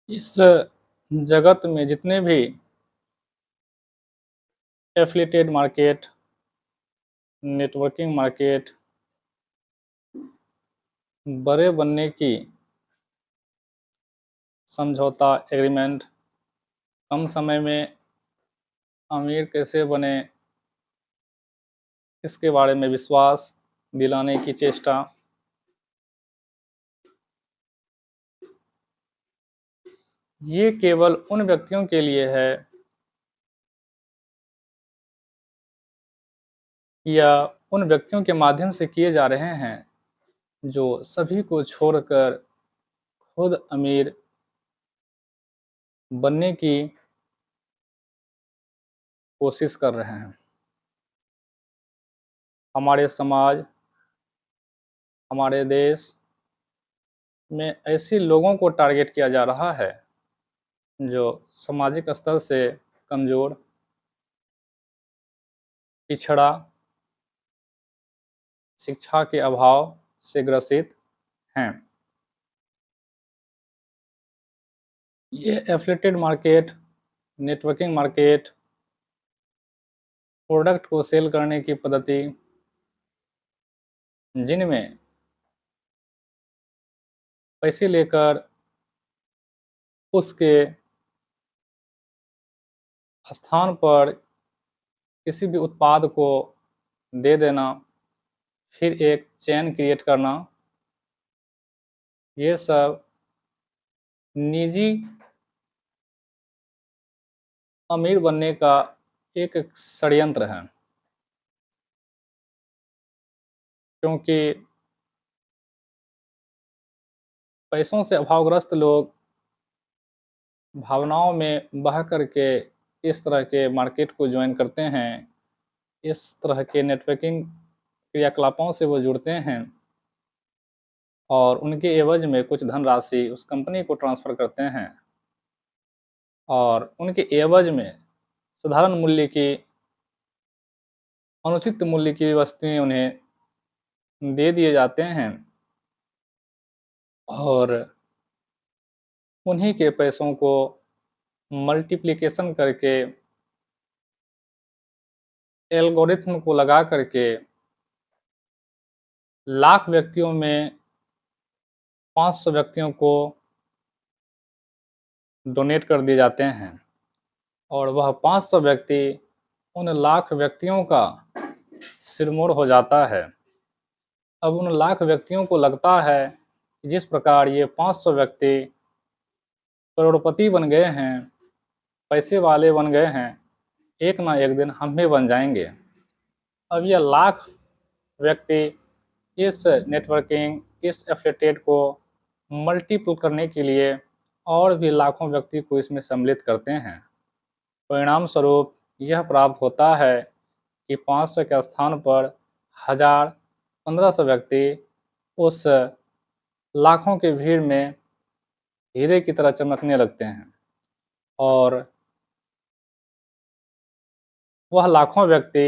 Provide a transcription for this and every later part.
इस जगत में जितने भी एफिलिएटेड मार्केट, नेटवर्किंग मार्केट बड़े बनने की समझौता एग्रीमेंट, कम समय में अमीर कैसे बने इसके बारे में विश्वास दिलाने की चेष्टा, ये केवल उन व्यक्तियों के लिए है या उन व्यक्तियों के माध्यम से किए जा रहे हैं जो सभी को छोड़कर खुद अमीर बनने की कोशिश कर रहे हैं। हमारे समाज, हमारे देश में ऐसे लोगों को टारगेट किया जा रहा है जो सामाजिक स्तर से कमज़ोर, पिछड़ा, शिक्षा के अभाव से ग्रसित हैं। ये affiliated market, networking market, product को सेल करने की पद्धति, जिनमें पैसे लेकर उसके स्थान पर किसी भी उत्पाद को दे देना, फिर एक चेन क्रिएट करना, ये सब निजी अमीर बनने का एक षड्यंत्र है। क्योंकि पैसों से अभावग्रस्त लोग भावनाओं में बह करके इस तरह के मार्केट को ज्वाइन करते हैं, इस तरह के नेटवर्किंग क्रियाकलापों से वो जुड़ते हैं और उनके एवज में कुछ धनराशि उस कंपनी को ट्रांसफ़र करते हैं और उनके एवज में साधारण मूल्य की, अनुचित मूल्य की वस्तुएं उन्हें दे दिए जाते हैं और उन्हीं के पैसों को मल्टीप्लिकेशन करके एल्गोरिथम को लगा करके लाख व्यक्तियों में 500 व्यक्तियों को डोनेट कर दिए जाते हैं और वह 500 व्यक्ति उन लाख व्यक्तियों का सिरमौर हो जाता है। अब उन लाख व्यक्तियों को लगता है कि जिस प्रकार ये 500 व्यक्ति करोड़पति बन गए हैं, पैसे वाले बन गए हैं, एक ना एक दिन हम भी बन जाएंगे। अब यह लाख व्यक्ति इस नेटवर्किंग, इस एफिलिएटेड को मल्टीपल करने के लिए और भी लाखों व्यक्ति को इसमें सम्मिलित करते हैं। परिणाम स्वरूप यह प्राप्त होता है कि 500 के स्थान पर 1000, 1500 व्यक्ति उस लाखों की भीड़ में हीरे की तरह चमकने लगते हैं और वह लाखों व्यक्ति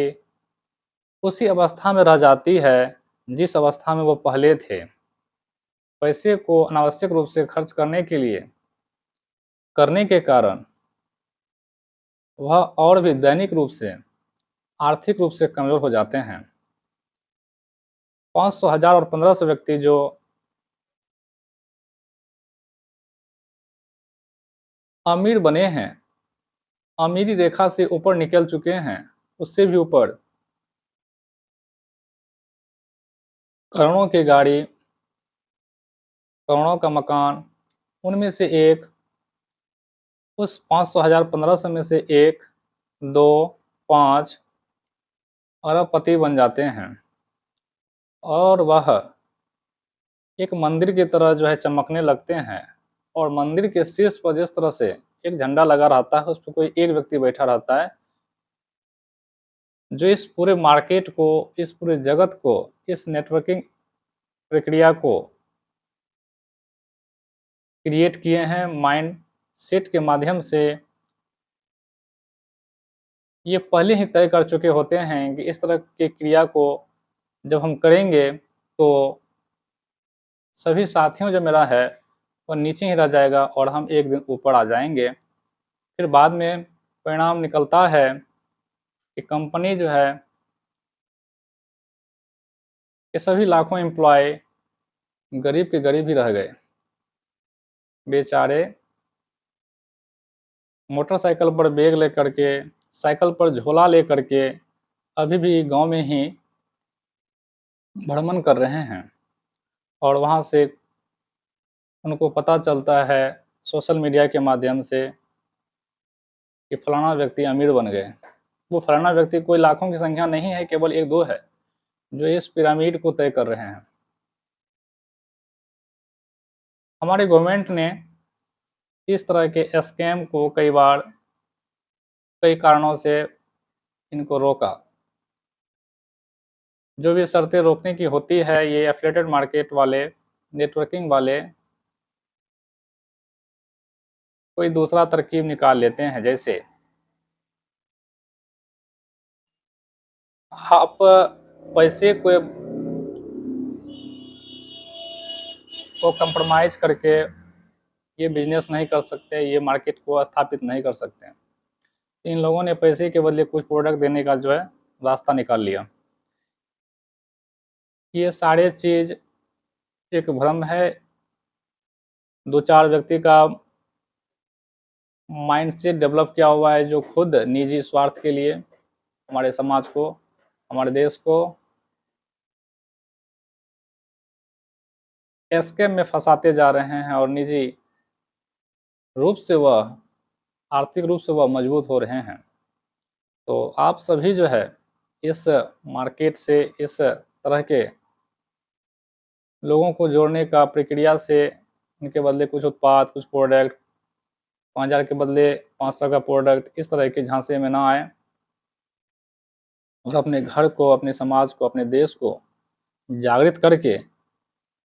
उसी अवस्था में रह जाती है जिस अवस्था में वो पहले थे। पैसे को अनावश्यक रूप से खर्च करने के कारण वह और भी दैनिक रूप से, आर्थिक रूप से कमज़ोर हो जाते हैं। 500, 1000 और 1500 व्यक्ति जो अमीर बने हैं, अमीरी रेखा से ऊपर निकल चुके हैं, उससे भी ऊपर, करोड़ों की गाड़ी, करोड़ों का मकान, उनमें से एक, उस 500, 1000, 1500 में से 1, 2, 5 अरबपति बन जाते हैं और वह एक मंदिर की तरह जो है चमकने लगते हैं और मंदिर के शीर्ष पर जिस तरह से एक झंडा लगा रहता है, उस पर कोई एक व्यक्ति बैठा रहता है जो इस पूरे मार्केट को, इस पूरे जगत को, इस नेटवर्किंग प्रक्रिया को क्रिएट किए हैं माइंड सेट के माध्यम से। ये पहले ही तय कर चुके होते हैं कि इस तरह की क्रिया को जब हम करेंगे तो सभी साथियों जो मेरा है वह नीचे ही रह जाएगा और हम एक दिन ऊपर आ जाएंगे। फिर बाद में परिणाम निकलता है कि कंपनी जो है, ये सभी लाखों एम्प्लॉय गरीब के गरीब ही रह गए। बेचारे मोटरसाइकिल पर बैग लेकर के, साइकिल पर झोला लेकर के अभी भी गांव में ही भ्रमण कर रहे हैं, और वहां से उनको पता चलता है सोशल मीडिया के माध्यम से कि फलाना व्यक्ति अमीर बन गए। वो फलाना व्यक्ति कोई लाखों की संख्या नहीं है, केवल एक दो है जो इस पिरामिड को तय कर रहे हैं। हमारी गवर्नमेंट ने इस तरह के स्कैम को कई बार कई कारणों से इनको रोका। जो भी शर्तें रोकने की होती है, ये एफिलिएटेड मार्केट वाले, नेटवर्किंग वाले कोई दूसरा तरकीब निकाल लेते हैं। जैसे आप पैसे को कंप्रोमाइज करके ये बिजनेस नहीं कर सकते, ये मार्केट को स्थापित नहीं कर सकते। इन लोगों ने पैसे के बदले कुछ प्रोडक्ट देने का जो है रास्ता निकाल लिया। ये सारे चीज एक भ्रम है, दो चार व्यक्ति का माइंडसेट डेवलप किया हुआ है जो खुद निजी स्वार्थ के लिए हमारे समाज को, हमारे देश को स्कैम में फंसाते जा रहे हैं, और निजी रूप से वह, आर्थिक रूप से वह मजबूत हो रहे हैं। तो आप सभी जो है इस मार्केट से, इस तरह के लोगों को जोड़ने का प्रक्रिया से, उनके बदले कुछ उत्पाद, कुछ प्रोडक्ट, 5,000 के बदले 500 का प्रोडक्ट, इस तरह के झांसे में ना आए, और अपने घर को, अपने समाज को, अपने देश को जागृत करके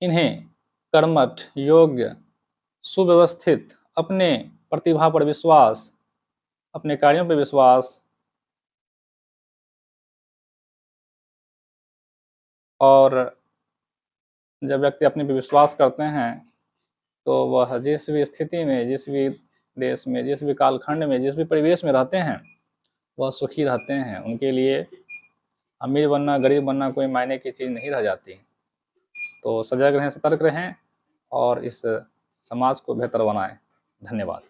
इन्हें कर्मठ, योग्य, सुव्यवस्थित, अपने प्रतिभा पर विश्वास, अपने कार्यों पर विश्वास, और जब व्यक्ति अपने पर विश्वास करते हैं तो वह जिस भी स्थिति में, जिस भी देश में, जिस भी कालखंड में, जिस भी परिवेश में रहते हैं, वह सुखी रहते हैं। उनके लिए अमीर बनना, गरीब बनना कोई मायने की चीज़ नहीं रह जाती। तो सजग रहें, सतर्क रहें और इस समाज को बेहतर बनाएं। धन्यवाद।